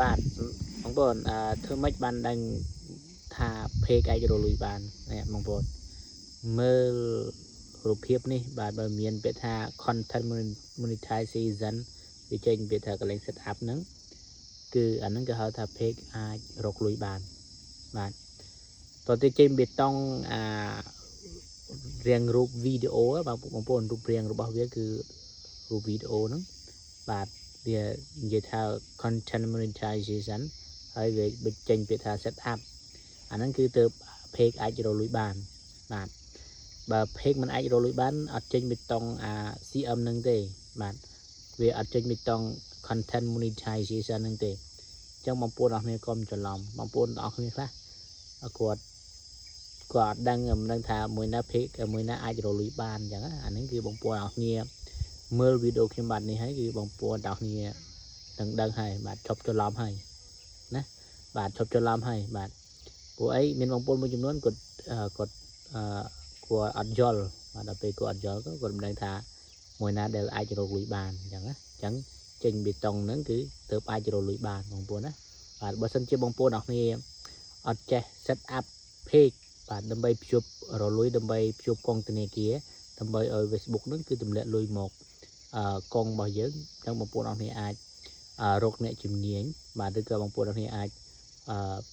បាទបងប្អូនធ្វើម៉េចបានដឹងថាเพจអាចរលួយបាននេះបងប្អូនមើលរូបភាពនេះបាទបើមានពាក្យថា content monetization វាចេញពាក្យថាកន្លែង set up ហ្នឹងគឺអាហ្នឹងគេហៅថាเพจអាចរកលុយបានបាទតទៅចេញបេតុងរៀងរូបវីដេអូបងប្អូនរូបរាងរបស់វាគឺរូបវីដេអូហ្នឹងបាទវានិយាយថា content monetization ហើយវាបញ្ចេញពាក្យថា set up អាហ្នឹងគឺទៅ page អាចរលួយបានបាទបើ page មិនអាចរលួយបានអត់ចេញបេតុងCM ហ្នឹងទេបាទវាអត់ចេញបេតុង content monetization ហ្នឹងទេអញ្ចឹងបងប្អូនអរគ្នាកុំច្រឡំបងប្អូនអរគ្នាខ្លះគាត់អត់ដឹងថាមួយណា page មួយណាអាចរលួយបានអញ្ចឹងអាហ្នឹងគឺបងប្អូនអរគ្នាមើលវីដេអូខ្ញុំបាទនេះហើយគឺបងប្អូនអរគ្នាដឹងហើយបាទឈប់ច្រឡំហើយណាបាទឈប់ច្រឡំហើយបាទព្រោះអីមានបងប្អូនមួយចំនួនគាត់អត់យល់បាទដល់ពេលគាត់អត់យល់គាត់មិនដឹងថាមួយណាដែលអាចរកលុយបានអញ្ចឹងណាអញ្ចឹងចេញបេតុងហ្នឹងគឺទៅអាចរកលុយបានបងប្អូនណាបាទបើសិនជាបងប្អូនអរគ្នាអត់ចេះ set up page បាទដើម្បីភ្ជាប់រលួយដើម្បីភ្ជាប់កងធនាគារដើម្បីឲ្យ Facebook ហ្នឹងគឺទម្លាក់លុយមកកងរបស់យើងអញ្ចឹងបងប្អូនអរគ្នាអាចរកអ្នកជំនាញបាទឬក៏បងប្អូនអរគ្នាអាច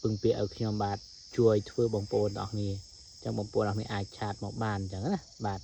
ពឹងពាក់ឲ្យខ្ញុំបាទជួយធ្វើបងប្អូនទាំងអស់គ្នាអញ្ចឹងបងប្អូនអរគ្នាអាចឆាតមកបានអញ្ចឹងណាបាទ